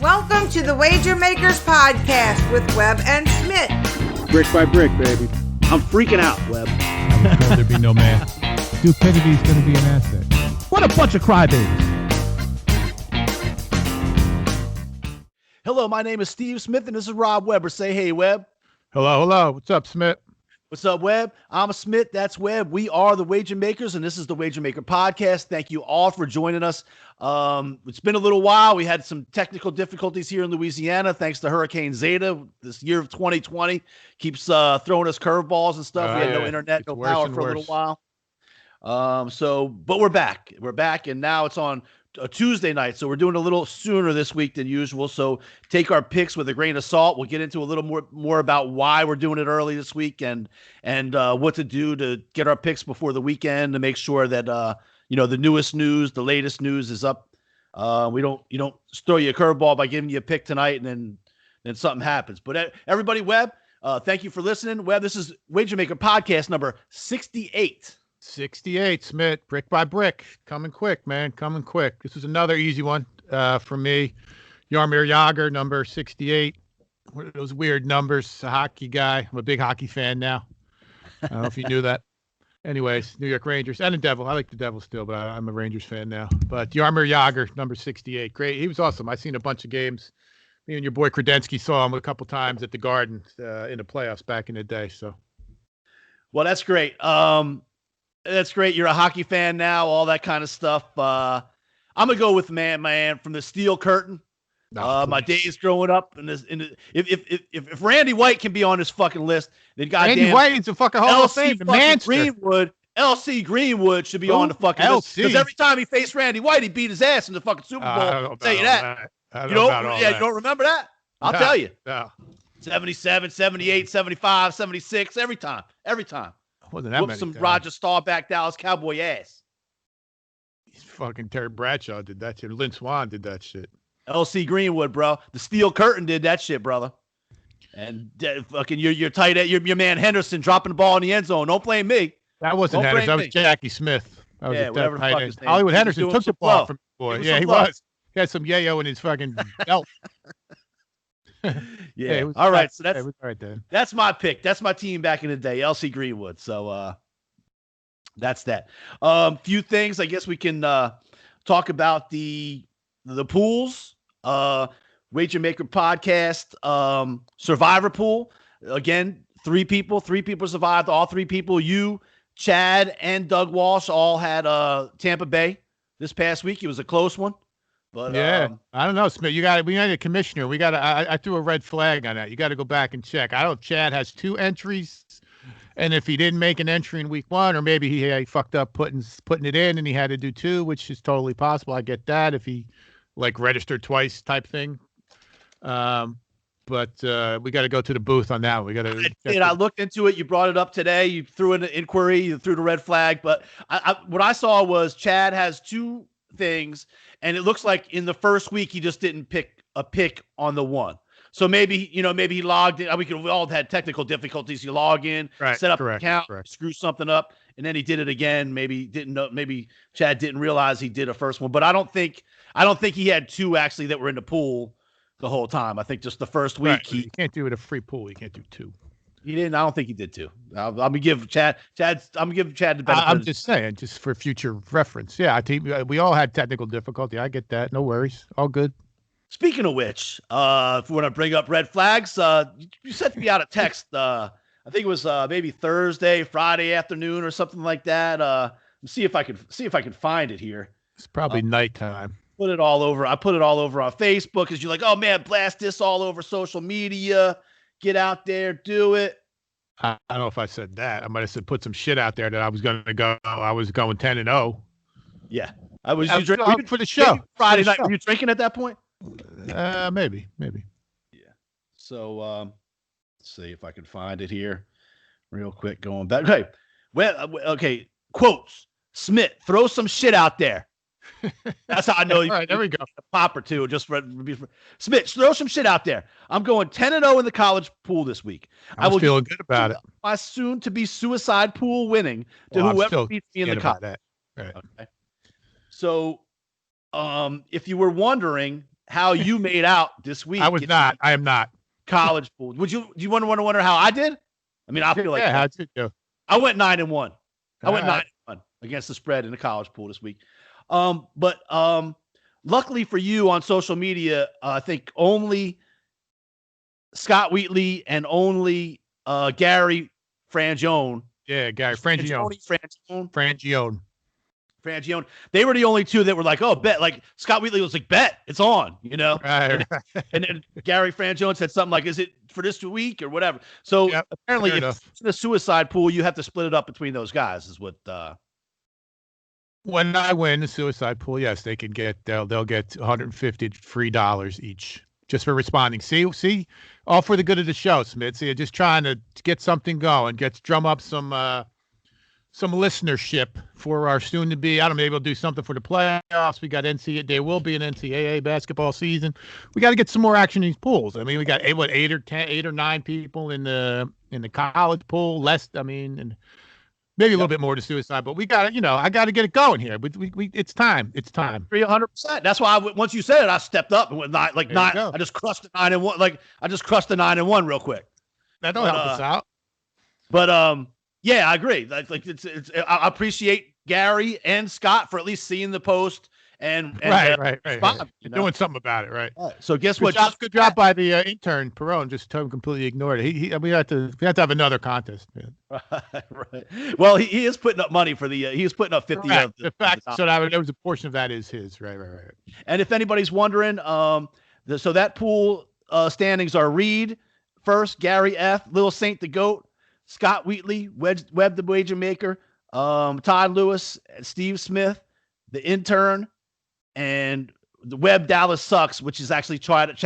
Welcome to the Wager Makers Podcast with Web and Smitt. Brick by brick, baby. I'm freaking out, Web. I was told there'd be no man. Stupidity's going to be an asset. What a bunch of crybabies. Hello, my name is Steve Smith, and this is Rob Weber. Say hey, Web. Hello. What's up, Smitt? What's up, Web? I'm a Smith. That's Web. We are the Wager Makers, and this is the Wager Maker Podcast. Thank you all for joining us. It's been a little while. We had some technical difficulties here in Louisiana, thanks to Hurricane Zeta. This year of 2020 keeps throwing us curveballs and stuff. We had no internet, no power for a little while. But we're back. We're back, and now it's on a Tuesday night, so we're doing a little sooner this week than usual. So take our picks with a grain of salt. We'll get into a little more about why we're doing it early this week and what to do to get our picks before the weekend to make sure that the newest news, the latest news is up. You don't throw you a curveball by giving you a pick tonight and then something happens. But everybody, Web, thank you for listening. Web, this is Wager Maker Podcast number 68. 68, Smitt. Brick by brick. Coming quick, man. Coming quick. This is another easy one for me. Jaromir Jagr, number 68. What are those weird numbers? A hockey guy. I'm a big hockey fan now. I don't know if you knew that. Anyways, New York Rangers and the Devil. I like the Devil still, but I'm a Rangers fan now. But Jaromir Jagr, number 68. Great. He was awesome. I've seen a bunch of games. Me and your boy Kredensky saw him a couple times at the Garden in the playoffs back in the day. So, well, that's great. That's great. You're a hockey fan now, all that kind of stuff. I'm gonna go with man from the Steel Curtain. My days growing up if Randy White can be on this fucking list, then goddamn Randy White is a fucking Hall of Fame. LC Greenwood should be on the fucking list because every time he faced Randy White, he beat his ass in the fucking Super Bowl. I'll tell you that. You don't remember that? I'll tell you. No. 77, 78, 75, 76, every time. Wasn't that many some times. Roger Staubach Dallas Cowboy ass. Fucking Terry Bradshaw did that shit. Lynn Swann did that shit. LC Greenwood, bro. The Steel Curtain did that shit, brother. And fucking your tight end, your man Henderson dropping the ball in the end zone. Don't blame me. That wasn't Henderson. That was Jackie Smith. That was whatever the fuck his name. Hollywood Henderson took the ball from the boy. Yeah, he was. He had some yayo in his fucking belt. Yeah. All right. So that's all right then. That's my pick. That's my team back in the day, LC Greenwood. So that's that. Few things I guess we can talk about the pools. Wager Maker Podcast, Survivor Pool. Again, three people survived. All three people, you, Chad, and Doug Walsh, all had Tampa Bay this past week. It was a close one. But yeah, I don't know, Smith. We need a commissioner. I threw a red flag on that. You got to go back and check. I know Chad has 2 entries, and if he didn't make an entry in week 1, or maybe he fucked up putting it in, and he had to do 2, which is totally possible. I get that if he registered twice type thing. But we got to go to the booth on that. We got to. I looked into it. You brought it up today. You threw in an inquiry. You threw the red flag. But what I saw was Chad has 2 things, and it looks like in the first week he just didn't pick a pick on the one. So maybe he logged in. We all had technical difficulties. You log in, set up an account, screw something up, and then he did it again. Maybe didn't know. Maybe Chad didn't realize he did a first one. But I don't think he had 2 actually that were in the pool the whole time. I think just the first week. Right. You can't do it a free pool. You can't do 2. He didn't. I don't think he did 2. I'm gonna give Chad. I'm gonna give Chad the benefit. I'm just saying, just for future reference. Yeah, we all had technical difficulty. I get that. No worries. All good. Speaking of which, if we want to bring up red flags, you sent me out a text. I think it was maybe Thursday, Friday afternoon, or something like that. See if I can find it here. It's probably nighttime. I put it all over on Facebook because you're like, oh man, blast this all over social media. Get out there, do it. I don't know if I said that. I might have said put some shit out there that I was going to go. I was going 10-0. Yeah, I was. Drinking for the show Friday night. Were you drinking at that point? Maybe. Yeah. So let's see if I can find it here, real quick. Going back. Okay. Well, okay. Quotes. Smitt, throw some shit out there. That's how I know. All right, there we go. A pop or 2 just for Smitt. Throw some shit out there. I'm going 10-0 in the college pool this week. I was feeling good about it. My soon-to-be suicide pool winning to whoever beats me in the college. Right. Okay. So, if you were wondering, how you made out this week. I was not. I am not. College pool. Do you want to wonder how I did? I mean, I feel like how'd you do? I went 9-1. I went All right. 9-1 against the spread in the college pool this week. But luckily for you on social media, I think only Scott Wheatley and only Gary Frangione. Yeah, Gary Frangione. They were the only two that were like, oh, bet. Like Scott Wheatley was like, bet, it's on, Right. And then Gary Frangione said something like, is it for this week or whatever? So apparently, if it's in a suicide pool, you have to split it up between those guys. Is what. When I win the suicide pool, yes, they can get they'll get $150 free each just for responding. See, all for the good of the show, Smith. See, just trying to get something going, drum up some listenership for our soon-to-be. I don't know, maybe we'll do something for the playoffs. We got NCAA. There will be an NCAA basketball season. We got to get some more action in these pools. I mean, we got 8 or 9 people in the college pool. Less, I mean, and maybe a little bit more to suicide. But we got to, I got to get it going here. We it's time. It's time. 300%. That's why once you said it, I stepped up and went 9. Like 9. I just crushed the 9-1. Like I just crushed the 9-1 real quick. That don't help us out. But yeah, I agree. Like it's I appreciate Gary and Scott for at least seeing the post and right. You're doing something about it, right? So guess what? Good job by the intern Perone. Just completely ignored it. We had to have another contest. Man. Right. Well, he is putting up money for the. He is putting up 50. Of the fact, so that there was a portion of that is his. Right. And if anybody's wondering, so that pool standings are Reed first, Gary F, Little Saint the Goat, Scott Wheatley, Webb the Wager Maker, Todd Lewis, Steve Smith, the intern, and the Webb Dallas Sucks, which is actually Chad.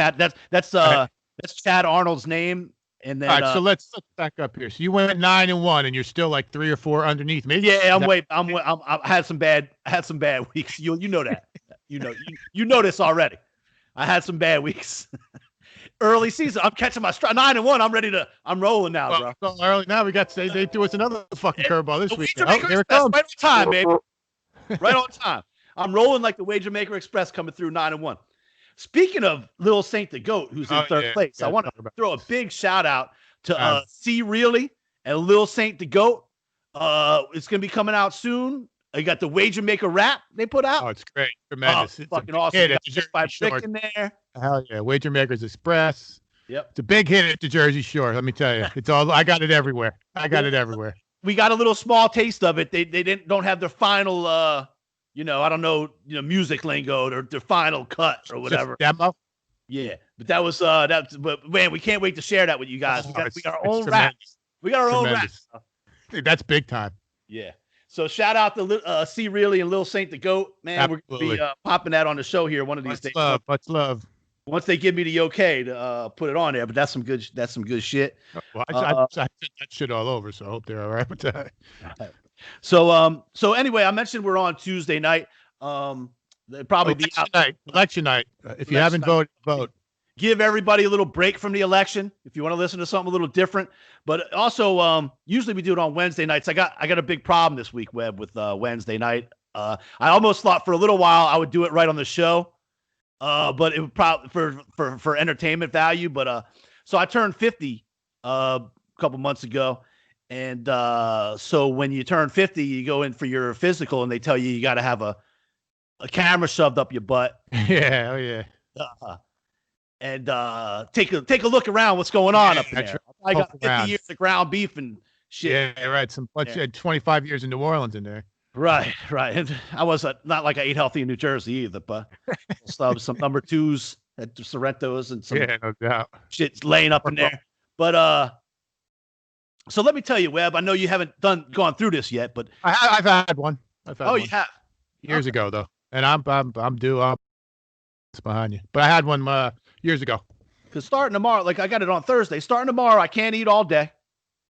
That's Chad Arnold's name. And then, all right, so let's back up here. So you went 9-1, and you're still like 3 or 4 underneath me. Yeah, I had some bad weeks. You know that. you know this already. I had some bad weeks. Early season, I'm catching my stride. 9-1. I'm rolling now, bro. So early now, they threw us another fucking curveball this week. Here it comes. Right on time, baby. Right on time. I'm rolling like the Wager Maker Express coming through 9-1. Speaking of Little Saint the Goat, who's in third place, I want to throw a big shout out to C. Reilly and Little Saint the Goat. It's going to be coming out soon. You got the Wager Maker rap they put out. Oh, it's great. Tremendous. It's fucking awesome. By Brick in there. Hell yeah. Wager Makers Express. Yep. It's a big hit at the Jersey Shore. Let me tell you. I got it everywhere. We got a little small taste of it. They don't have their final, I don't know, music lingo or their final cut or whatever. Just demo. Yeah. But that was, but man, we can't wait to share that with you guys. We got our own rap. We got our own rap. That's big time. Yeah. So shout out to C. Reilly and Lil Saint the Goat, man. Absolutely. We're gonna be popping that on the show here one of these days. Much love. Once they give me the okay to put it on there, but that's some good shit. Well, I said that shit all over, so I hope they're all right with that. So anyway, I mentioned we're on Tuesday night. Probably election night. If you haven't voted, vote. Give everybody a little break from the election if you want to listen to something a little different. But also, usually we do it on Wednesday nights. I got a big problem this week, Webb, with Wednesday night. I almost thought for a little while I would do it right on the show, but it would probably for entertainment value. But so I turned 50 a couple months ago, and so when you turn 50, you go in for your physical, and they tell you got to have a camera shoved up your butt. Yeah, oh yeah. And take a look around what's going on up there. I got 50 years of ground beef and shit. Yeah, right. 25 years in New Orleans in there. Right. And I was not like I ate healthy in New Jersey either, but some number 2s at Sorrento's and some no doubt. shit laying up in there. But so let me tell you, Webb. I know you haven't gone through this yet, but I've had one. You have years ago though, and I'm due up behind you, but I had one years ago. Because starting tomorrow, like I got it on Thursday. Starting tomorrow, I can't eat all day.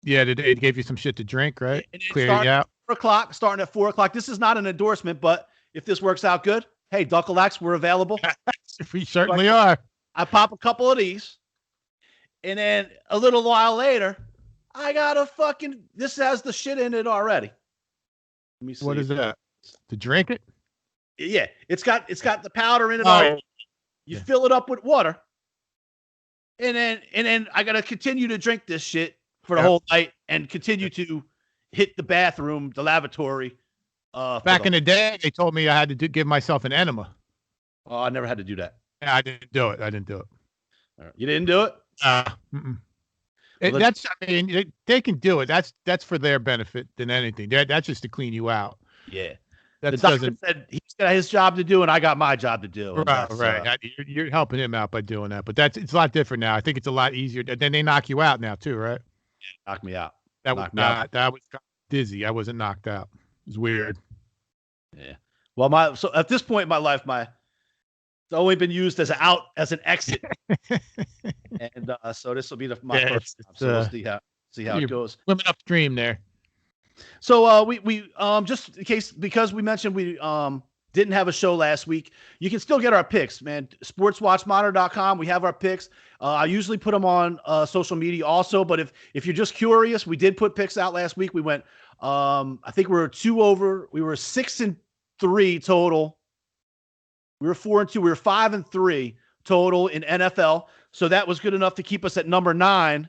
Yeah, they gave you some shit to drink, right? Clear you out. 4 o'clock, starting at 4 o'clock. This is not an endorsement, but if this works out good, hey, Duckalax, we're available. We certainly are. I pop a couple of these, and then a little while later, I got this has the shit in it already. Let me see. What is that? To drink it? Yeah, it's got the powder in it already. You fill it up with water, and then I gotta continue to drink this shit for the whole night and continue to hit the bathroom, the lavatory. Back in the day, they told me I had to give myself an enema. Oh, I never had to do that. Yeah, I didn't do it. All right. You didn't do it? That's. I mean, they can do it. That's for their benefit than anything. That's just to clean you out. Yeah. That the doctor doesn't. said he's got his job to do, and I got my job to do. Right. You're helping him out by doing that, but it's a lot different now. I think it's a lot easier. Then they knock you out now too, right? Yeah, knock me out. That was dizzy. I wasn't knocked out. It was weird. Yeah. Well, so at this point in my life, it's only been used as an exit, and so this will be my first time. So we'll see how it goes. Swimming upstream there. So we just in case, because we mentioned we didn't have a show last week, you can still get our picks, man. Sportswatchmonitor.com. We have our picks. I usually put them on social media also, but if you're just curious, we did put picks out last week. We went I think we were 2 over. We were 6-3 total. We were 4-2. We were 5-3 total in NFL. So that was good enough to keep us at number 9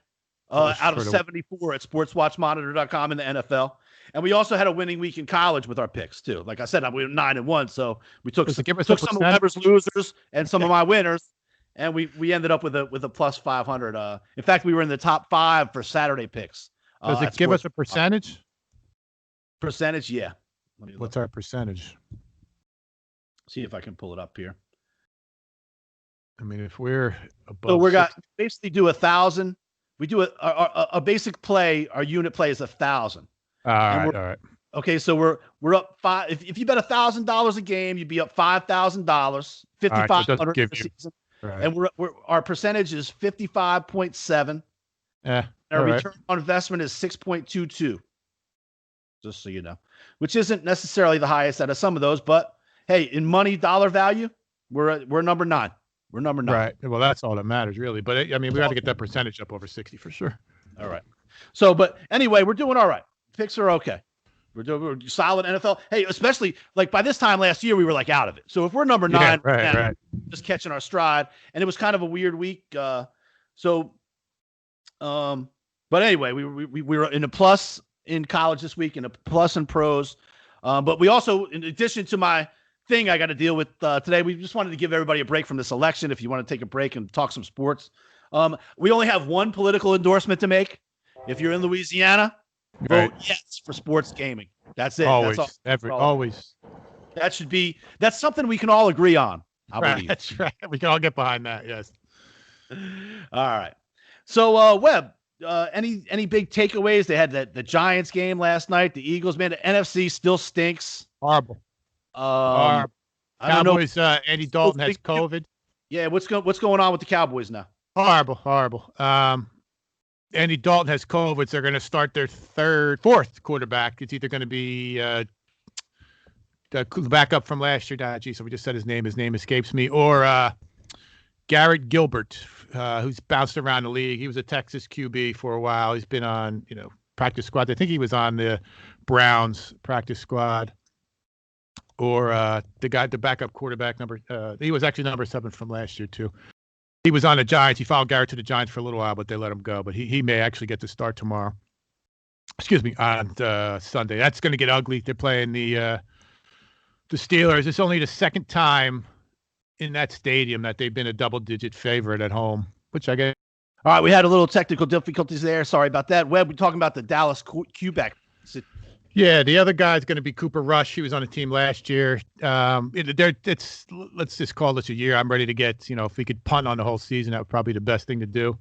out of 74 at sportswatchmonitor.com in the NFL. And we also had a winning week in college with our picks too. Like I said, we were 9-1. So we took some of Weber's losers and some of my winners, and we ended up with a plus 500. In fact, we were in the top 5 for Saturday picks. Does it give us a percentage? Percentage, yeah. What's our percentage? See if I can pull it up here. I mean, if we're above, so basically do 1,000. We do a basic play. Our unit play is 1,000. All right. Okay, so we're up 5. If you bet $1,000 a game, you'd be up $5,000, $5,500 for the season. Right. And our percentage is 55.7. Yeah. Our return on investment is 6.22. Just so you know, which isn't necessarily the highest out of some of those, but hey, in money dollar value, we're number 9. We're number 9. Right. Well, that's all that matters, really. But I mean, we got to get that percentage up over 60 for sure. All right. So, but anyway, we're doing all right. Picks are okay. We're solid NFL. Hey, especially like by this time last year, we were like out of it. So if we're number 9, right. Just catching our stride, and it was kind of a weird week. But anyway, we were in a plus in college this week and a plus in pros. But we also, in addition to my thing I got to deal with today, we just wanted to give everybody a break from this election. If you want to take a break and talk some sports, we only have one political endorsement to make. If you're in Louisiana, vote yes for sports gaming. That's it. Always, always. That's something we can all agree on. I believe. That's right. We can all get behind that. Yes. All right. So, Webb, any big takeaways? They had the Giants game last night. The Eagles, man, the NFC still stinks. Horrible. I don't Cowboys, Andy Dalton has COVID. Yeah, what's going on with the Cowboys now? Horrible. Andy Dalton has COVID, so they're going to start their fourth quarterback. It's either going to be the backup from last year. So we just said his name. His name escapes me. Or Garrett Gilbert, who's bounced around the league. He was a Texas QB for a while. He's been on, practice squad. I think he was on the Browns practice squad. Or the backup quarterback he was actually number 7 from last year too. He was on the Giants. He followed Garrett to the Giants for a little while, but they let him go. But he may actually get to start tomorrow. On Sunday. That's going to get ugly. They're playing the Steelers. It's only the second time in that stadium that they've been a double-digit favorite at home, which I guess. All right, we had a little technical difficulties there. Sorry about that. Webb, we're talking about the Dallas Q-back. Yeah, the other guy's going to be Cooper Rush. He was on the team last year. Let's just call this a year. I'm ready to get, if we could punt on the whole season, that would probably be the best thing to do.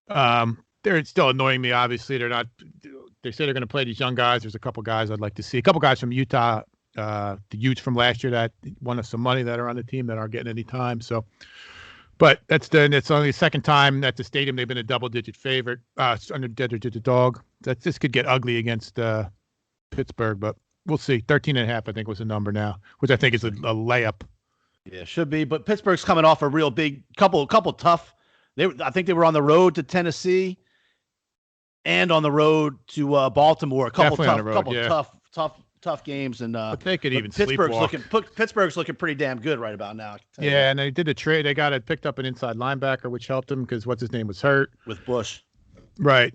They're still annoying me, obviously. They say they're going to play these young guys. There's a couple guys I'd like to see. A couple guys from Utah, the Utes from last year that won us some money that are on the team that aren't getting any time. So, but it's only the second time at the stadium they've been a double-digit favorite, under double-digit dog. This could get ugly against Pittsburgh, but we'll see. 13.5, I think, was the number now, which I think is a layup. Yeah, should be. But Pittsburgh's coming off a real big couple tough. I think they were on the road to Tennessee and on the road to Baltimore. A couple tough tough games, and But they could even Pittsburgh's looking pretty damn good right about now. Yeah, and they did a trade. They picked up an inside linebacker, which helped them because what's his name was hurt with Bush. Right.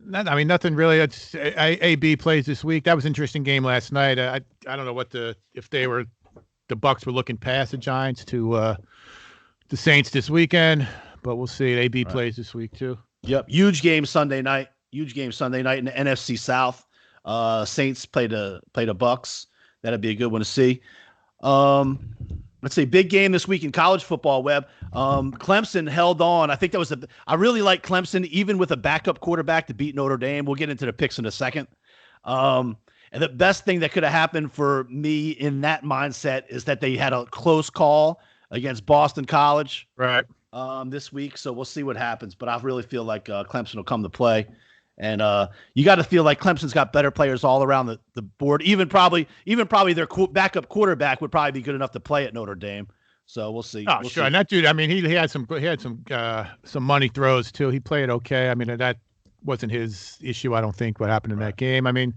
Nothing really. It's AB plays this week. That was an interesting game last night. I don't know if the Bucks were looking past the Giants to the Saints this weekend, but we'll see. AB plays this week too. Yep. Huge game Sunday night in the NFC South. Saints played the Bucks. That'd be a good one to see. Let's see, big game this week in college football, Webb. Clemson held on. I think I really like Clemson, even with a backup quarterback, to beat Notre Dame. We'll get into the picks in a second. And the best thing that could have happened for me in that mindset is that they had a close call against Boston College this week. So we'll see what happens. But I really feel like Clemson will come to play. And you got to feel like Clemson's got better players all around the board. Even probably their backup quarterback would probably be good enough to play at Notre Dame. So we'll see. Oh, sure. And that dude, he had some money throws too. He played okay. I mean, that wasn't his issue. I don't think what happened in that game. I mean,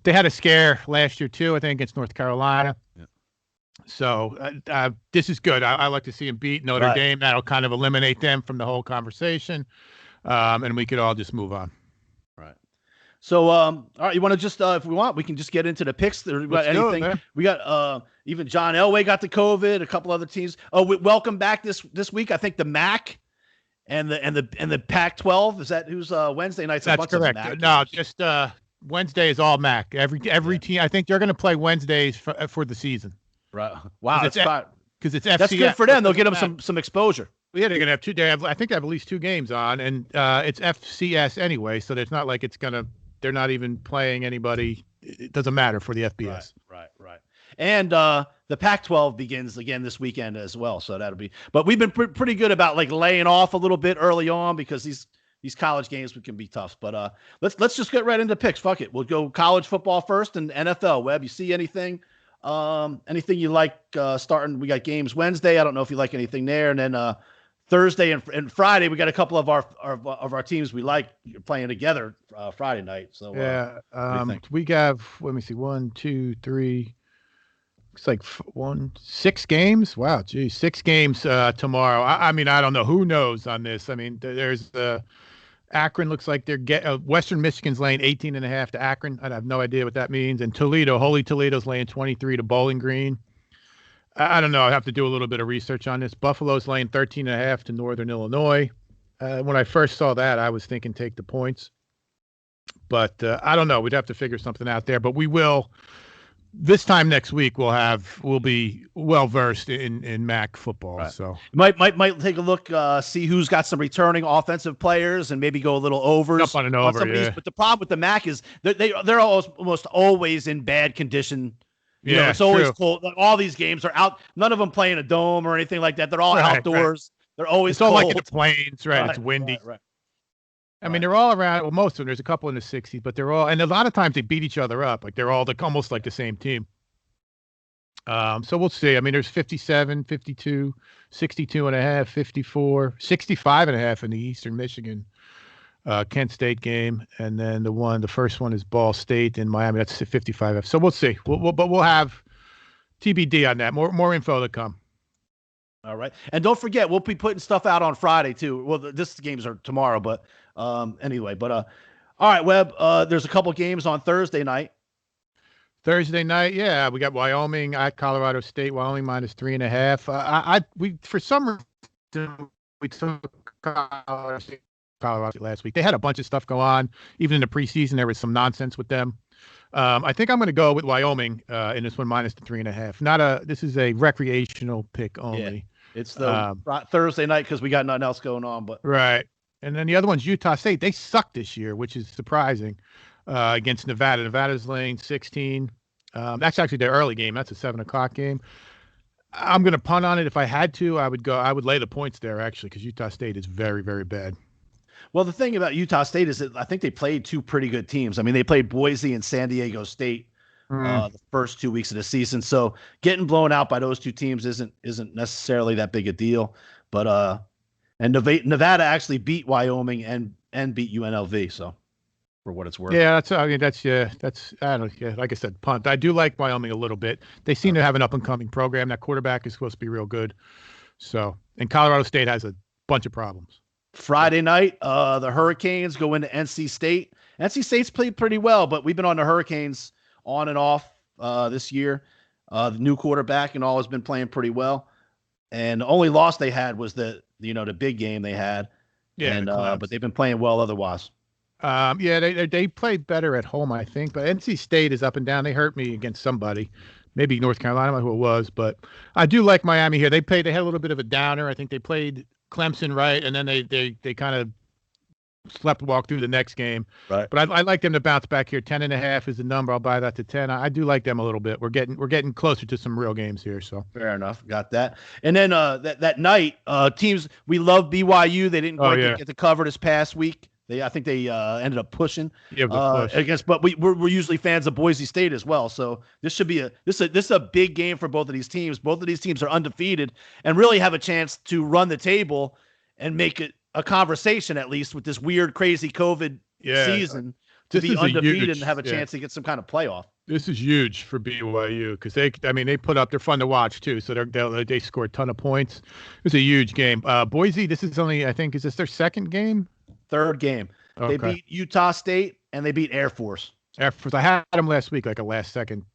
they had a scare last year too, I think, against North Carolina. Yeah. So this is good. I like to see him beat Notre Dame. That'll kind of eliminate them from the whole conversation. And we could all just move on. So, all right, you want to just, if we want, we can just get into the picks. We got even John Elway got the COVID, a couple other teams. Oh, welcome back this week. I think the MAC and the Pac-12. Is that who's Wednesday nights? That's correct. No, just Wednesday is all MAC. Every team. I think they're going to play Wednesdays for the season. Right. Wow. Because it's FCS. That's good for them. They'll get them some exposure. Yeah, they're gonna have two. I think they have at least 2 games on, and it's FCS anyway, so there's not like it's gonna. They're not even playing anybody. It doesn't matter for the FBS. Right. And the Pac-12 begins again this weekend as well, so that'll be. But we've been pretty good about like laying off a little bit early on because these college games can be tough. But let's just get right into picks. Fuck it, we'll go college football first and NFL. Webb, you see anything? Anything you like starting? We got games Wednesday. I don't know if you like anything there, and then Thursday and Friday, we got a couple of our teams we like playing together Friday night. So we have, let me see, 1, 2, 3. Looks like 6 games. Wow, geez, 6 games tomorrow. I mean, I don't know. Who knows on this? I mean, there's Akron looks like they're Western Michigan's laying 18.5 to Akron. I have no idea what that means. And Holy Toledo's laying 23 to Bowling Green. I don't know. I have to do a little bit of research on this. Buffalo's laying 13.5 to Northern Illinois. When I first saw that, I was thinking take the points. But I don't know. We'd have to figure something out there. But we will. This time next week, we'll be well versed in MAC football. Right. So might take a look, see who's got some returning offensive players, and maybe go a little overs. Up on an over, yeah. But the problem with the MAC is they're almost always in bad condition. It's always cold. Like, all these games are out. None of them play in a dome or anything like that. They're all outdoors. Right. They're always all cold. like in the plains, right? It's windy. Right. I mean, they're all around. Well, most of them. There's a couple in the 60s, but they're all, and a lot of times they beat each other up. Like they're all almost like the same team. So we'll see. I mean, there's 57, 52, 62.5, 54, 65.5 in the Eastern Michigan Kent State game, and then the first one is Ball State in Miami. That's 55. So we'll see. We'll have TBD on that. More info to come. All right, and don't forget we'll be putting stuff out on Friday too. Well, this games are tomorrow, but anyway. But all right, Webb. There's a couple games on Thursday night. Yeah, we got Wyoming at Colorado State. Wyoming minus 3.5. We for some reason we took Colorado State last week. They had a bunch of stuff go on. Even in the preseason, there was some nonsense with them. I think I'm going to go with Wyoming in this one minus the 3.5. This is a recreational pick only. Yeah, it's the Thursday night because we got nothing else going on. But right, and then the other one's Utah State. They suck this year, which is surprising against Nevada. Nevada's laying 16. That's actually their early game. That's a 7:00 game. I'm going to punt on it. If I had to, I would lay the points there actually because Utah State is very, very bad. Well, the thing about Utah State is that I think they played 2 pretty good teams. I mean, they played Boise and San Diego State the first 2 weeks of the season. So getting blown out by those 2 teams isn't necessarily that big a deal. But and Nevada actually beat Wyoming and beat UNLV. So for what it's worth. Yeah, that's I don't know. Yeah, like I said, punt. I do like Wyoming a little bit. They seem to have an up and coming program. That quarterback is supposed to be real good. So, and Colorado State has a bunch of problems. Friday night, the Hurricanes go into NC State. NC State's played pretty well, but we've been on the Hurricanes on and off this year. The new quarterback and all has been playing pretty well. And the only loss they had was the big game they had. Yeah, and but they've been playing well otherwise. Yeah, they played better at home, I think. But NC State is up and down. They hurt me against somebody, maybe North Carolina, I don't know who it was. But I do like Miami here. They had a little bit of a downer. I think they played Clemson right, and then they kind of walk through the next game. Right. But I like them to bounce back here. 10.5 is the number. I'll buy that to 10. I do like them a little bit. We're getting closer to some real games here. So fair enough. Got that. And then that night, teams we love BYU. They didn't quite get to cover this past week. I think they ended up pushing against, but we're usually fans of Boise State as well. So this should be this is a big game for both of these teams. Both of these teams are undefeated and really have a chance to run the table and make it a conversation, at least with this weird, crazy COVID season, to be undefeated and have a chance to get some kind of playoff. This is huge for BYU because they put up. They're fun to watch too. So they score a ton of points. It's a huge game. Boise. This is only, I think, is this their second game? Third game. Okay. They beat Utah State and they beat Air Force. Air Force. I had them last week, like a last second.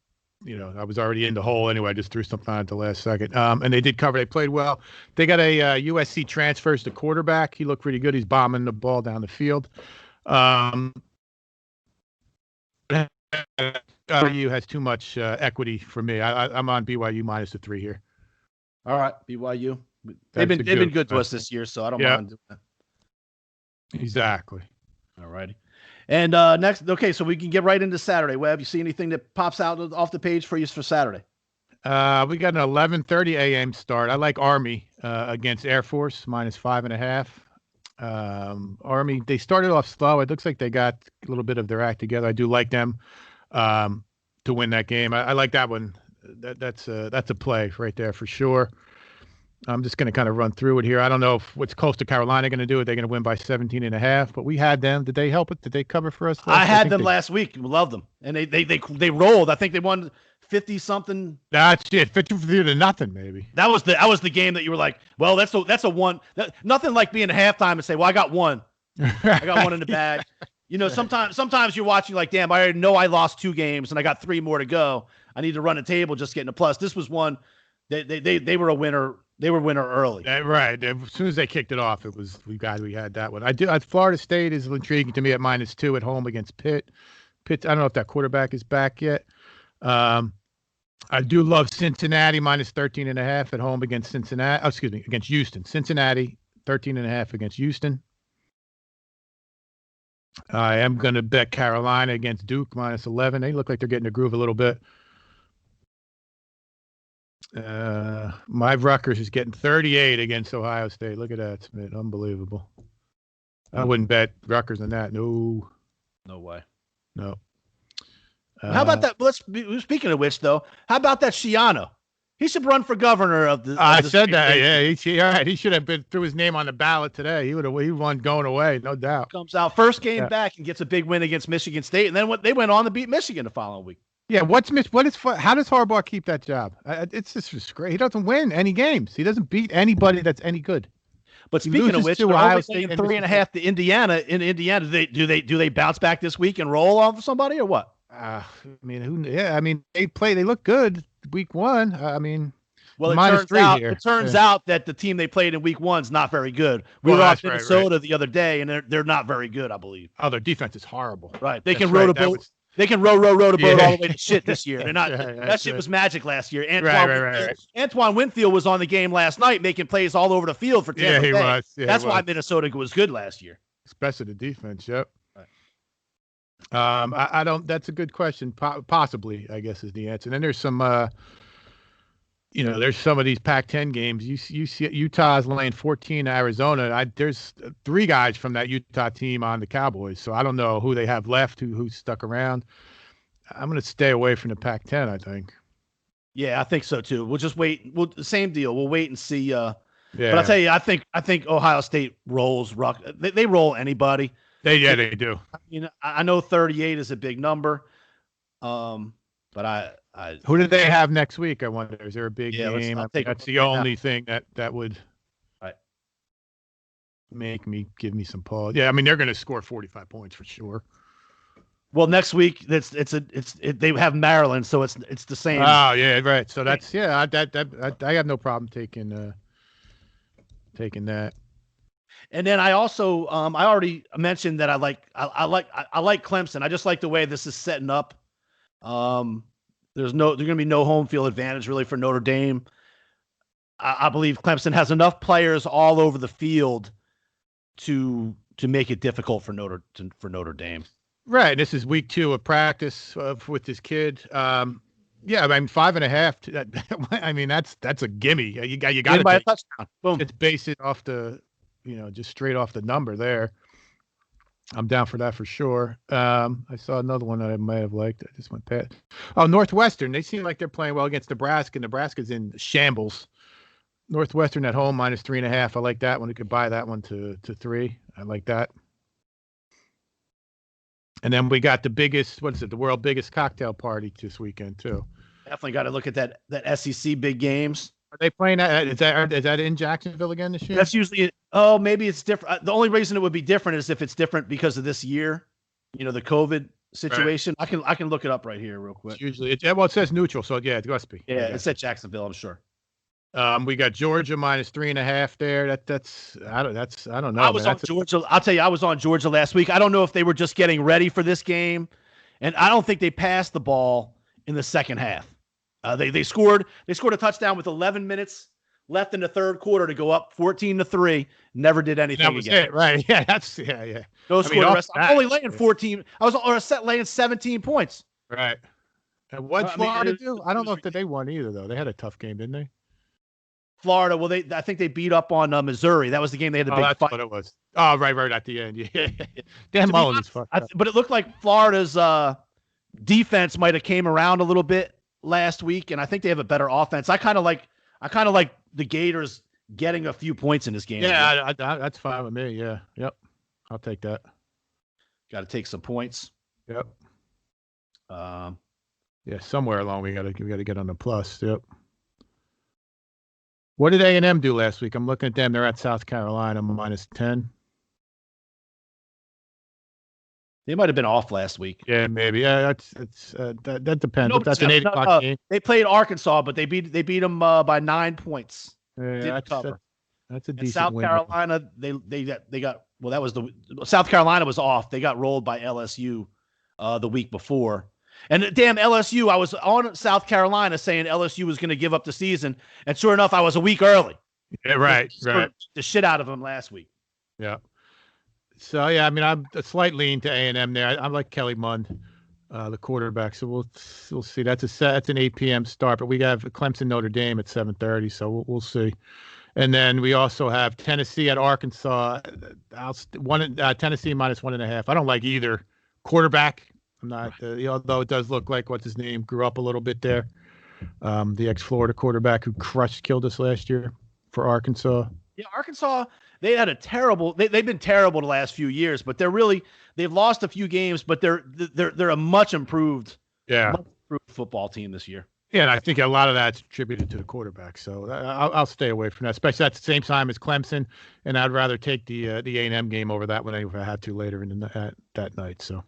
I was already in the hole anyway. I just threw something on at the last second. And they did cover. They played well. They got a USC transfers to quarterback. He looked pretty good. He's bombing the ball down the field. BYU has too much equity for me. I'm on BYU minus the 3 here. All right, BYU. They've been good to us this year, so I don't mind doing that. Exactly. All righty. And next, okay, so we can get right into Saturday. Webb, you see anything that pops out off the page for you for Saturday? We got an 11:30 a.m. start. I like Army against Air Force minus 5.5. Army, they started off slow. It looks like they got a little bit of their act together. I do like them to win that game. I like that one. That's a play right there for sure. I'm just going to kind of run through it here. I don't know what's Coastal Carolina going to do. Are they going to win by 17.5? But we had them. Did they help it? Did they cover for us? I had them last week. Love them. And they rolled. I think they won 50-something. That's it. 50-0, maybe. That was the game that you were like, well, that's a one. Nothing like being at halftime and say, well, I got one. I got one in the bag. Sometimes you're watching like, damn, I already know I lost 2 games and I got 3 more to go. I need to run a table just getting a plus. This was one. They were a winner. They were winner early. Right. As soon as they kicked it off, it was we had that one. Florida State is intriguing to me at -2 at home against Pitt. Pitt, I don't know if that quarterback is back yet. I do love Cincinnati -13.5 at home against Cincinnati. Oh, excuse me, against Houston. Cincinnati 13.5 against Houston. I am going to bet Carolina against Duke -11. They look like they're getting a groove a little bit. My Rutgers is getting 38 against Ohio State. Look at that, Smith. Unbelievable. I wouldn't bet Rutgers on that. No way. No. How about that? Speaking of which, though, how about that Schiano? He should run for governor of the. I said that. Yeah, he should have been threw his name on the ballot today. He won going away, no doubt. Comes out first game back and gets a big win against Michigan State, and then they went on to beat Michigan the following week. Yeah, how does Harbaugh keep that job? It's just great. He doesn't win any games. He doesn't beat anybody that's any good. But speaking of which, Ohio State 3.5 to Indiana. In Indiana, do they bounce back this week and roll off somebody or what? They look good week 1. Well, it turns out that the team they played in week 1 is not very good. We were off Minnesota the other day, and they're not very good, I believe. Oh, their defense is horrible. Right, they can row the boat. They can row a boat all the way to shit this year. They're not. That shit was magic last year. Antoine Winfield was on the game last night, making plays all over the field for Tampa Bay. Was. Yeah, that's why Minnesota was good last year. Especially the defense. Yep. Right. I don't. That's a good question. Possibly, I guess, is the answer. And then there's some. There's some of these Pac-10 games. You see Utah's laying 14 to Arizona. There's 3 guys from that Utah team on the Cowboys, so I don't know who they have left, who's stuck around. I'm going to stay away from the Pac-10, I think. Yeah, I think so too. We'll just wait. Same deal. We'll wait and see. But I'll tell you, I think Ohio State rolls. They roll anybody. They do. I know 38 is a big number, but I who do they have next week? I wonder. Is there a big game? That's the only thing that would give me some pause. Yeah, I mean they're going to score 45 points for sure. Well, next week they have Maryland, so it's the same. Oh yeah, right. So that's I have no problem taking that. And then I also I already mentioned that I like Clemson. I just like the way this is setting up. There's going to be no home field advantage really for Notre Dame. I believe Clemson has enough players all over the field to make it difficult for Notre Dame. Right. This is week 2 of practice with this kid. Yeah, I mean 5.5. I mean that's a gimme. You got to buy a touchdown. Boom. It's based off the, just straight off the number there. I'm down for that for sure. I saw another one that I might have liked. I just went past. Oh, Northwestern. They seem like they're playing well against Nebraska. Nebraska's in shambles. Northwestern at home -3.5. I like that one. You could buy that one to 3. I like that. And then we got the world biggest cocktail party this weekend too. Definitely got to look at that SEC big games. Are they playing that? Is that in Jacksonville again this year? That's usually maybe it's different. The only reason it would be different is if it's different because of this year, the COVID situation. Right. I can look it up right here real quick. It's usually it says neutral, so yeah, it must be. Yeah, it's at Jacksonville, I'm sure. We got Georgia -3.5 there. I don't know. I was on Georgia. I'll tell you, I was on Georgia last week. I don't know if they were just getting ready for this game, and I don't think they passed the ball in the second half. They scored a touchdown with 11 minutes left in the third quarter to go up 14-3. Never did anything that was again. It, right? Yeah. No score the rest. I'm only laying 14. I was laying 17 points. Right. And what Florida do? I don't know if they won either though. They had a tough game, didn't they? Florida, well, I think they beat up on Missouri. That was the game they had the big that's fight. What it was. Oh, right at the end. Yeah. Dan Mullen is fucked up. But it looked like Florida's defense might have came around a little bit last week, and I think they have a better offense. I kind of like the Gators getting a few points in this game. Yeah, that's fine with me. Yeah. Yep. I'll take that. Got to take some points. Yep. Yeah, somewhere along we got to get on the plus. Yep. What did A&M do last week? I'm looking at them. They're at South Carolina -10. They might have been off last week. Yeah, maybe. Yeah, that depends. No, that's an 8 o'clock game. They played Arkansas, but they beat them by 9 points. Yeah, that's a decent South win. Carolina, they got that was South Carolina was off. They got rolled by LSU the week before. And damn LSU, I was on South Carolina saying LSU was going to give up the season, and sure enough, I was a week early. Yeah, right. The shit out of them last week. Yeah. So yeah, I mean, I'm a slight lean to A&M there. I like Kelly Mund, the quarterback. So we'll see. That's an 8 p.m. start, but we have Clemson Notre Dame at 7:30. So we'll see. And then we also have Tennessee at Arkansas. Tennessee -1.5. I don't like either quarterback. I'm not, although it does look like what's his name grew up a little bit there. The ex-Florida quarterback who killed us last year for Arkansas. Yeah, Arkansas. They had a terrible. They've been terrible the last few years, but they've lost a few games, but they're a much improved football team this year. Yeah, and I think a lot of that's attributed to the quarterback. So I'll stay away from that, especially at the same time as Clemson. And I'd rather take the A&M game over that one if I had to later in that night. So,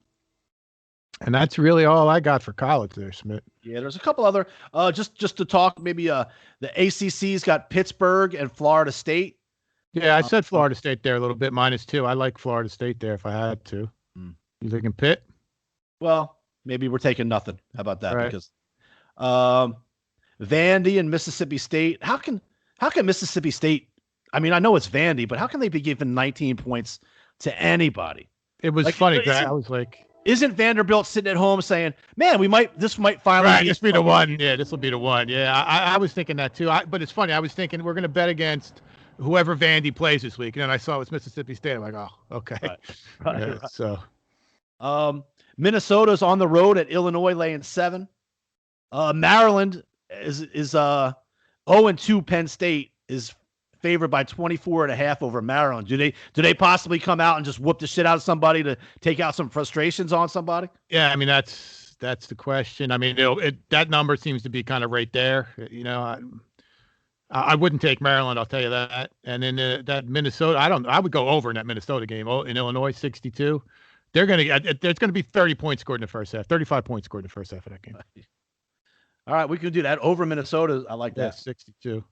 and that's really all I got for college there, Smitt. Yeah, there's a couple other just to talk. Maybe the ACC's got Pittsburgh and Florida State. Yeah, I said Florida State there a little bit -2. I like Florida State there if I had to. You thinking Pitt? Well, maybe we're taking nothing. How about that? Right. Because Vandy and Mississippi State. How can Mississippi State? I mean, I know it's Vandy, but how can they be given 19 points to anybody? It was funny because I was like, isn't Vanderbilt sitting at home saying, "Man, this might finally this be the one." Yeah, this will be the one. Yeah, I was thinking that too. But it's funny. I was thinking we're going to bet against whoever Vandy plays this week, and then I saw it was Mississippi State. I'm like, oh, okay. Right. So, Minnesota's on the road at Illinois, laying 7. Maryland is 0-2. Penn State is favored by 24.5 over Maryland. Do they possibly come out and just whoop the shit out of somebody to take out some frustrations on somebody? Yeah, I mean that's the question. I mean, that number seems to be kind of right there. I wouldn't take Maryland, I'll tell you that. And then that Minnesota, I would go over in that Minnesota game. In Illinois, 62. There's gonna be 30 points scored in the first half, 35 points scored in the first half of that game. All right, we can do that over Minnesota. I like that. Yeah, 62.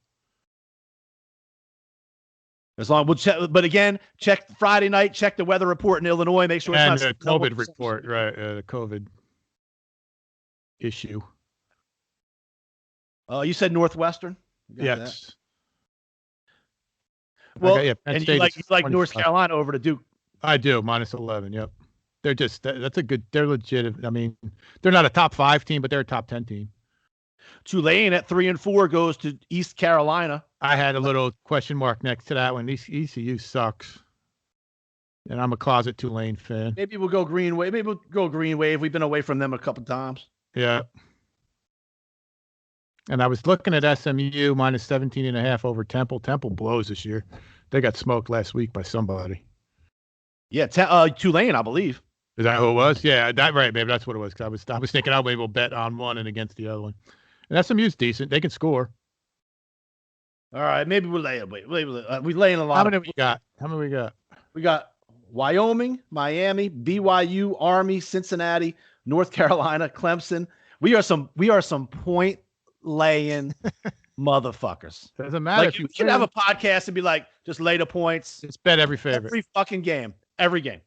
As long we'll check, but again, check Friday night. Check the weather report in Illinois. Make sure it's and not the COVID report, right? The COVID issue. You said Northwestern. Yes. That. Well, okay, yeah, and you like North Carolina over to Duke. I do, -11. Yep. They're just that's a good. They're legit. I mean, they're not a top 5 team, but they're a top 10 team. Tulane at 3-4 goes to East Carolina. I had a little question mark next to that one. ECU sucks, and I'm a closet Tulane fan. Maybe we'll go Green Wave. Maybe we'll go Green Wave. We've been away from them a couple times. Yeah. And I was looking at SMU -17.5 over Temple. Temple blows this year. They got smoked last week by somebody. Yeah, Tulane, I believe. Is that who it was? Yeah, right. Maybe that's what it was. Because I was thinking I'll maybe we'll bet on one and against the other one. And SMU's decent. They can score. All right, maybe we'll lay it. We laying a lot. How many we got? We got Wyoming, Miami, BYU, Army, Cincinnati, North Carolina, Clemson. We are some point laying motherfuckers. Doesn't matter. Like, you can have a podcast and be like, just lay the points. Just bet every favorite. Every fucking game. Every game.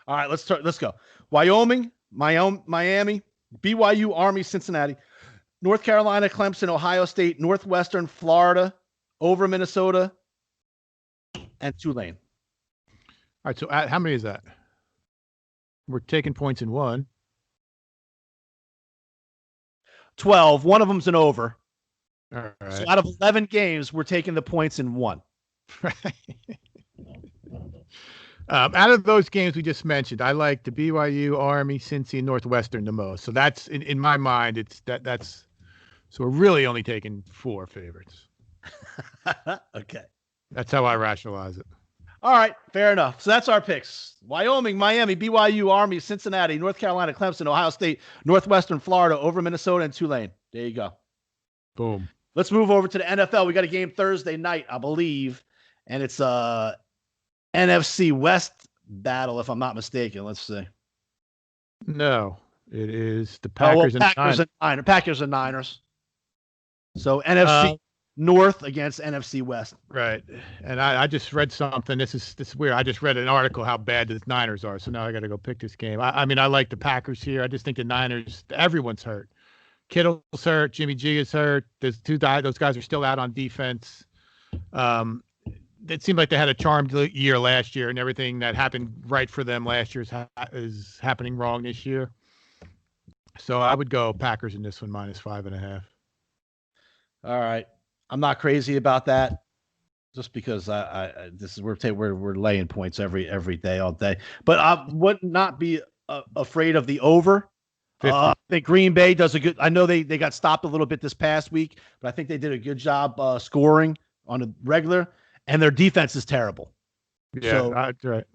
All right, let's go. Wyoming, Miami, BYU, Army, Cincinnati, North Carolina, Clemson, Ohio State, Northwestern, Florida, over Minnesota, and Tulane. All right, so how many is that? We're taking points in one. 12. One of them's an over. All right. So out of 11 games, we're taking the points in one. Out of those games we just mentioned, I like the BYU, Army, Cincy, and Northwestern the most. So that's in my mind. It's that's. So we're really only taking 4 favorites. Okay. That's how I rationalize it. All right, fair enough. So that's our picks. Wyoming, Miami, BYU, Army, Cincinnati, North Carolina, Clemson, Ohio State, Northwestern, Florida, over Minnesota, and Tulane. There you go. Boom. Let's move over to the NFL. We got a game Thursday night, I believe, and it's a NFC West battle, if I'm not mistaken. Let's see. No, it is the Packers and Niners. Packers and Niners. So NFC North against NFC West. Right. And I just read something. This is weird. I just read an article how bad the Niners are. So now I got to go pick this game. I mean, I like the Packers here. I just think the Niners, everyone's hurt. Kittle's hurt. Jimmy G is hurt. There's those guys are still out on defense. It seemed like they had a charmed year last year, and everything that happened right for them last year is happening wrong this year. So I would go Packers in this one -5.5. All right. I'm not crazy about that, just because we're laying points every day, all day. But I would not be afraid of the over. I think Green Bay does a good. I know they got stopped a little bit this past week, but I think they did a good job scoring on a regular, and their defense is terrible. Yeah, so, right.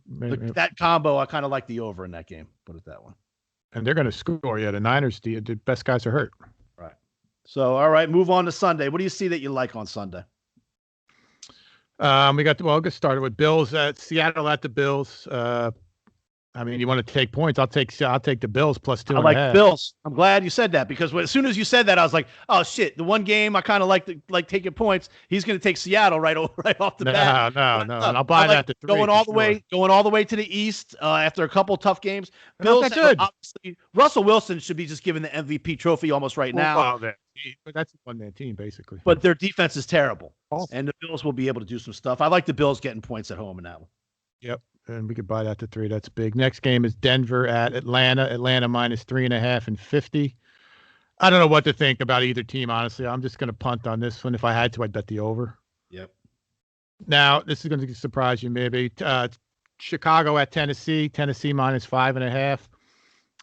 That combo, I kind of like the over in that game. Put it that way. And they're going to score. Yeah, the Niners, the best guys are hurt. Right. So, all right, move on to Sunday. What do you see that you like on Sunday? We got we'll get started with Bills at Seattle at the Bills. I mean, you want to take points? I'll take the Bills +2.5. I like Bills. I'm glad you said that, because as soon as you said that, I was like, oh shit, the one game I kind of like taking points. He's going to take Seattle right off the bat. No. And I'll buy that to 3. Going all the way to the East after a couple tough games. Bills good. Obviously, Russell Wilson should be just given the MVP trophy almost right now. But that's a one-man team basically. But their defense is terrible, and the Bills will be able to do some stuff. I like the Bills getting points at home in that one. Yep. And we could buy that to 3. That's big. Next game is Denver at Atlanta. Atlanta -3.5 and 50. I don't know what to think about either team, honestly. I'm just going to punt on this one. If I had to, I'd bet the over. Yep. Now, this is going to surprise you maybe. Chicago at Tennessee. Tennessee -5.5.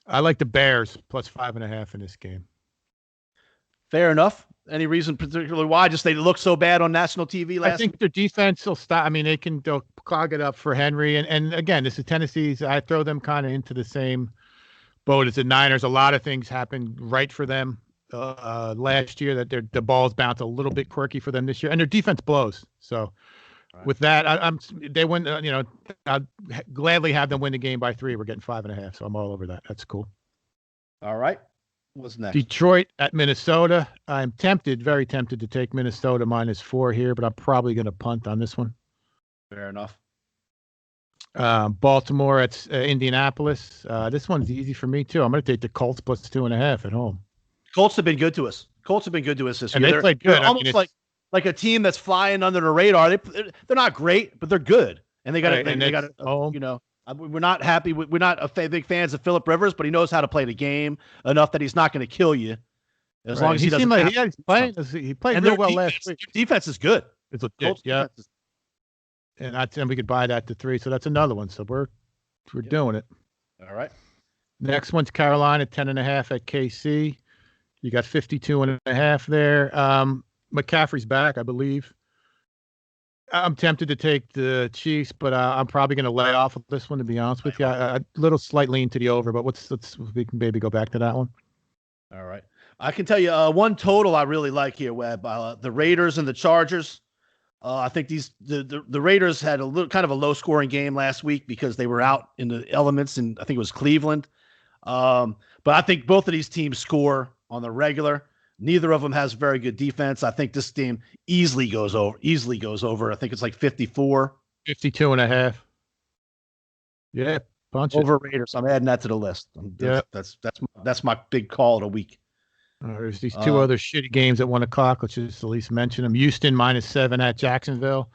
I like the Bears +5.5 in this game. Fair enough. Any reason particularly why? Just they look so bad on national TV last I think their defense will stop. I mean, they'll clog it up for Henry. And again, this is Tennessee's. I throw them kind of into the same boat as the Niners. A lot of things happened right for them last year that the balls bounce a little bit quirky for them this year, and their defense blows. So with that, they win. I'd gladly have them win the game by 3. We're getting 5.5, so I'm all over that. That's cool. All right. What's next? Detroit at Minnesota. I'm very tempted to take Minnesota -4 here, but I'm probably going to punt on this one. Fair enough. Baltimore at Indianapolis. This one's easy for me too. I'm going to take the Colts +2.5 at home. Colts have been good to us. This and year. They played good. They're almost like a team that's flying under the radar. They're not great, but they're good, and they got we're not happy. We're not big fans of Phillip Rivers, but he knows how to play the game enough that he's not going to kill you. As long as he doesn't. He played real well last week. Defense is good. It's legit, yeah. And we could buy that to 3, so that's another one. So we're doing it. All right. Next one's Carolina 10.5 at KC. You got 52.5 there. McCaffrey's back, I believe. I'm tempted to take the Chiefs, but I'm probably going to lay off of this one, to be honest with you. A little slight lean to the over, but we can maybe go back to that one. All right. I can tell you one total I really like here, Webb. The Raiders and the Chargers. I think the Raiders had a little kind of a low scoring game last week because they were out in the elements, and I think it was Cleveland. But I think both of these teams score on the regular. Neither of them has very good defense. I think this game easily goes over. I think it's like 54. 52.5. Yeah, punch over Raiders. I'm adding that to the list. That's my big call of the week. There's these two other shitty games at 1:00. Let's just at least mention them. Houston -7 at Jacksonville.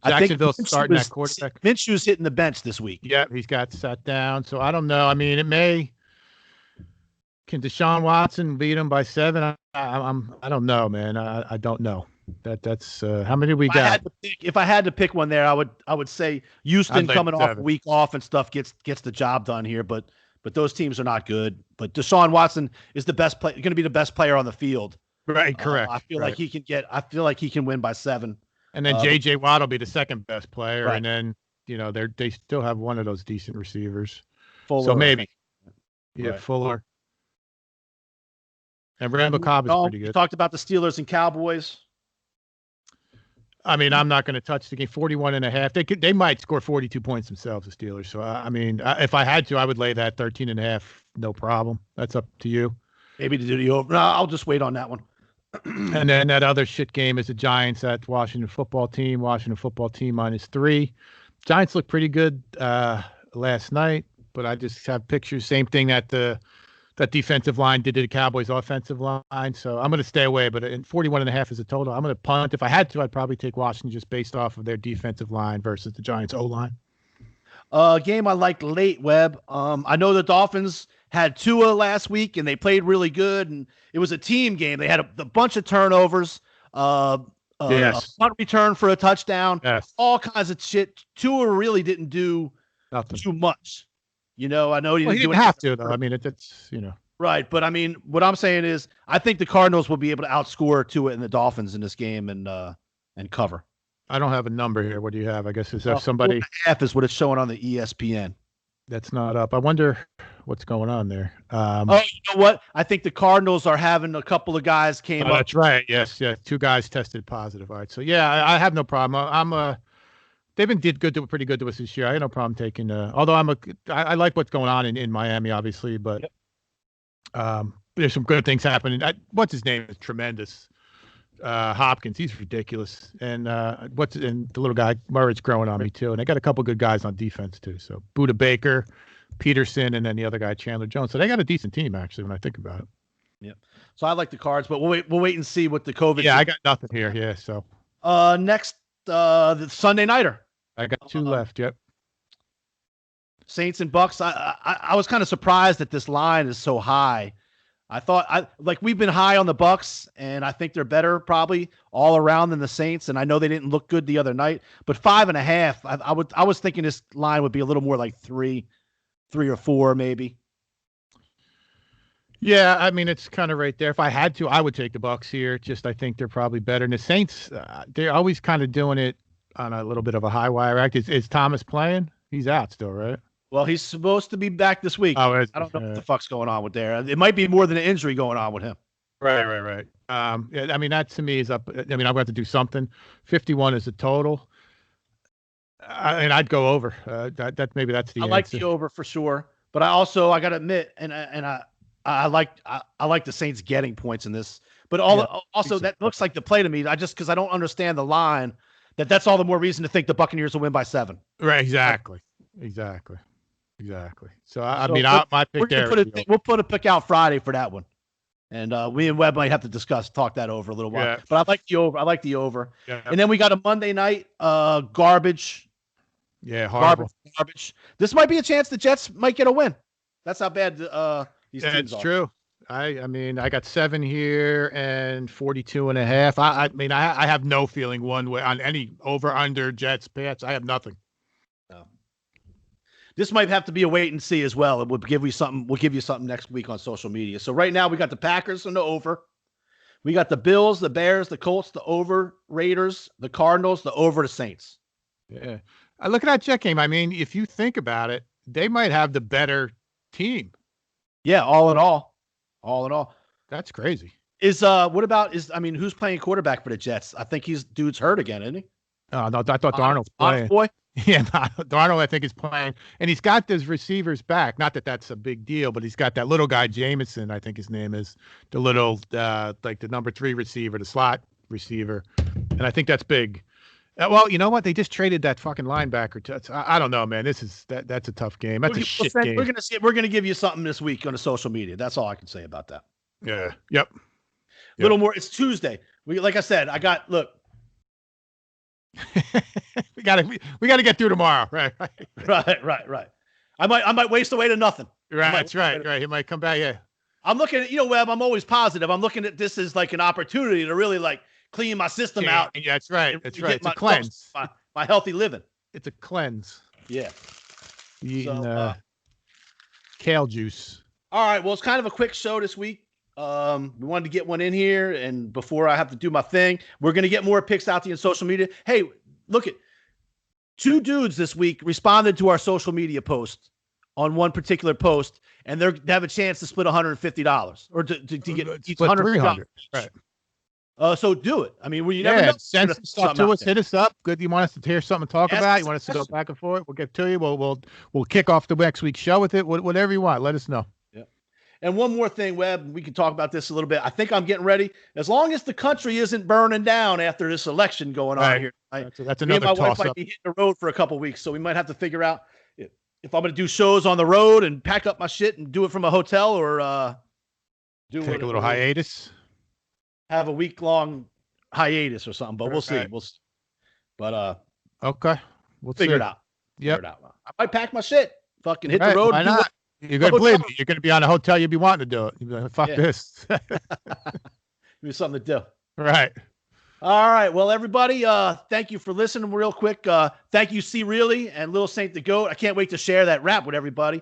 Jacksonville's starting that quarterback. Minshew's hitting the bench this week. Yeah, he's got sat down. So I don't know. I mean, it may. Can Deshaun Watson beat him by 7? I don't know, man. I don't know. That's how many we got. If I had to pick one there, I would say Houston coming off a week off and stuff gets the job done here, but those teams are not good. But Deshaun Watson is going to be the best player on the field. Right, correct. I feel like he can win by 7. And then JJ Watt will be the second best player, right. And then they still have one of those decent receivers. Fuller. So maybe, right. Fuller. And Randall Cobb is pretty good. We talked about the Steelers and Cowboys. I mean, I'm not going to touch the game. 41.5. They might score 42 points themselves, the Steelers. So I mean, if I had to, I would lay that 13.5. No problem. That's up to you. Maybe to do the over. No, I'll just wait on that one. And then that other shit game is the Giants at Washington football team. Washington football team -3. Giants looked pretty good last night, but I just have pictures. Same thing that defensive line did to the Cowboys offensive line. So I'm going to stay away, but 41.5 is a total. I'm going to punt. If I had to, I'd probably take Washington just based off of their defensive line versus the Giants O-line. Game I liked late, Webb. I know the Dolphins had Tua last week and they played really good, and it was a team game. They had a bunch of turnovers, yes. A punt return for a touchdown, yes. All kinds of shit. Tua really didn't do nothing too much. I know he didn't have to, though. I mean, it's. Right, but I mean, what I'm saying is, I think the Cardinals will be able to outscore Tua and the Dolphins in this game and cover. I don't have a number here. What do you have? I guess is there somebody? 4.5 is what it's showing on the ESPN. That's not up. I wonder what's going on there. You know what? I think the Cardinals are having a couple of guys came up. That's right. Yes, yeah. 2 guys tested positive. All right. So yeah, I have no problem. They've been pretty good to us this year. I have no problem taking. Although I like what's going on in Miami, obviously, but there's some good things happening. What's his name is tremendous. Hopkins, he's ridiculous, and the little guy Murray's growing on me too. And they got a couple good guys on defense too. So Budda Baker, Peterson, and then the other guy Chandler Jones. So they got a decent team actually when I think about it. Yeah. So I like the Cards, but we'll wait and see what the COVID. Yeah, I got nothing here. Yeah. So next. The Sunday nighter. I got 2 left. Yep. Saints and Bucks. I was kind of surprised that this line is so high. I thought we've been high on the Bucks, and I think they're better probably all around than the Saints. And I know they didn't look good the other night, but 5.5. I was thinking this line would be a little more like 3 or 4 maybe. Yeah, I mean it's kind of right there. If I had to, I would take the Bucks here. Just I think they're probably better. And the Saints, they're always kind of doing it on a little bit of a high wire act. Is Thomas playing? He's out still, right? Well, he's supposed to be back this week. Oh, I don't know what the fuck's going on with there. It might be more than an injury going on with him. Right. Yeah, I mean that to me is up. I mean I'm going to do something. 51 is the total, and I'd go over. That maybe that's the. I answer. like the over for sure, but I got to admit, I like the Saints getting points in this. But also that looks like the play to me. Because I don't understand the line. That's all the more reason to think the Buccaneers will win by 7. Right. Exactly. So I mean, my pick there. We'll put a pick out Friday for that one. And we and Webb might have to talk that over a little while. Yeah. But I like the over. Yeah. And then we got a Monday night garbage. Yeah, horrible. Garbage. This might be a chance the Jets might get a win. That's how bad these teams are. It's true. I mean, I got 7 here and 42.5. I mean, I have no feeling one way on any over under Jets Pats. I have nothing. No. This might have to be a wait and see as well. We'll give you something next week on social media. So right now we got the Packers and the over. We got the Bills, the Bears, the Colts, the over, Raiders, the Cardinals, the over, the Saints. Yeah. Look at that Jet game. I mean, if you think about it, they might have the better team. Yeah, all in all. That's crazy. Who's playing quarterback for the Jets? I think dude's hurt again, isn't he? Oh, no, I thought Darnold's playing. Boy? Yeah, Darnold, I think, is playing. And he's got those receivers back. Not that that's a big deal, but he's got that little guy, Jameson, I think his name is, the little, like the number 3 receiver, the slot receiver. And I think that's big. Well, you know what? They just traded that fucking linebacker. I don't know, man. That's a tough game. That's a shit game. We're gonna give you something this week on the social media. That's all I can say about that. Yeah. Yep. A little more. It's Tuesday. Like I said, look. we gotta get through tomorrow. Right. I might waste away to nothing. Right. That's right. He might come back. Yeah. I'm looking at, Webb, I'm always positive. I'm looking at this as like an opportunity to really like clean my system out. Yeah, that's right. It's a cleanse. My healthy living. It's a cleanse. Yeah. Eating kale juice. All right. Well, it's kind of a quick show this week. We wanted to get one in here, and before I have to do my thing, we're going to get more picks out to you on social media. Hey, look at 2 dudes this week responded to our social media post on one particular post, and they have a chance to split $150 or to get each $100. Right. So do it. I mean, you never know. Send some stuff to us. Hit us up. Good. You want us to hear something to talk about? You want us to go back and forth? We'll get to you. We'll kick off the next week's show with it. Whatever you want. Let us know. Yeah. And one more thing, Webb, we can talk about this a little bit. I think I'm getting ready. As long as the country isn't burning down after this election going on here, that's another toss-up. My wife might be hitting the road for a couple of weeks, so we might have to figure out if I'm going to do shows on the road and pack up my shit and do it from a hotel, or take a little hiatus. Have a week-long hiatus or something, but we'll see. But okay, we'll figure it out. Yeah, I might pack my shit. Fucking hit the road. Why not? You're gonna believe me. You're gonna be on a hotel. You'll be wanting to do it. You'll be like, fuck this. Give me something to do. Right. All right. Well, everybody, thank you for listening real quick. Thank you, C. Reilly and Lil Saint the Goat. I can't wait to share that rap with everybody.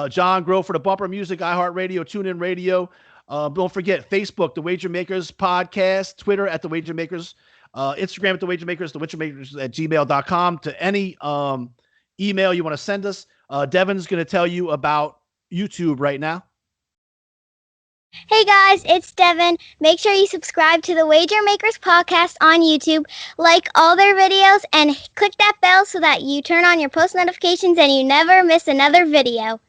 John Grove for the bumper music, iHeartRadio, TuneIn Radio. Don't forget Facebook, The Wager Makers Podcast, Twitter at The Wager Makers, Instagram at The Wager Makers, TheWagerMakers@gmail.com. To any email you want to send us. Devin's going to tell you about YouTube right now. Hey guys, it's Devin. Make sure you subscribe to the Wager Makers Podcast on YouTube, like all their videos, and click that bell so that you turn on your post notifications and you never miss another video.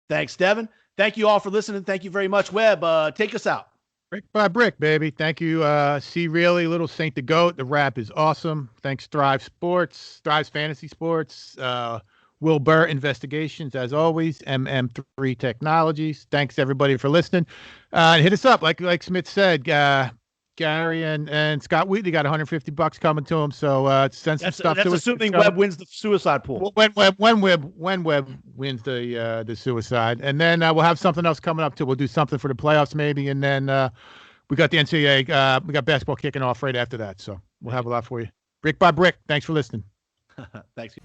Thanks, Devin. Thank you all for listening. Thank you very much. Webb, take us out. Brick by brick, baby. Thank you, C. Reilly, Little Saint the Goat. The rap is awesome. Thanks, Thrive's Fantasy Sports. Will Burr Investigations, as always. MM3 Technologies. Thanks, everybody, for listening. And hit us up. Like Smith said, Gary and Scott Wheatley got $150 coming to him. So send some stuff to us. That's assuming Webb wins the suicide pool. When Webb wins the suicide, and then we'll have something else coming up too. We'll do something for the playoffs maybe, and then we got the NCAA. We got basketball kicking off right after that. So we'll have a lot for you. Brick by brick. Thanks for listening. Thanks.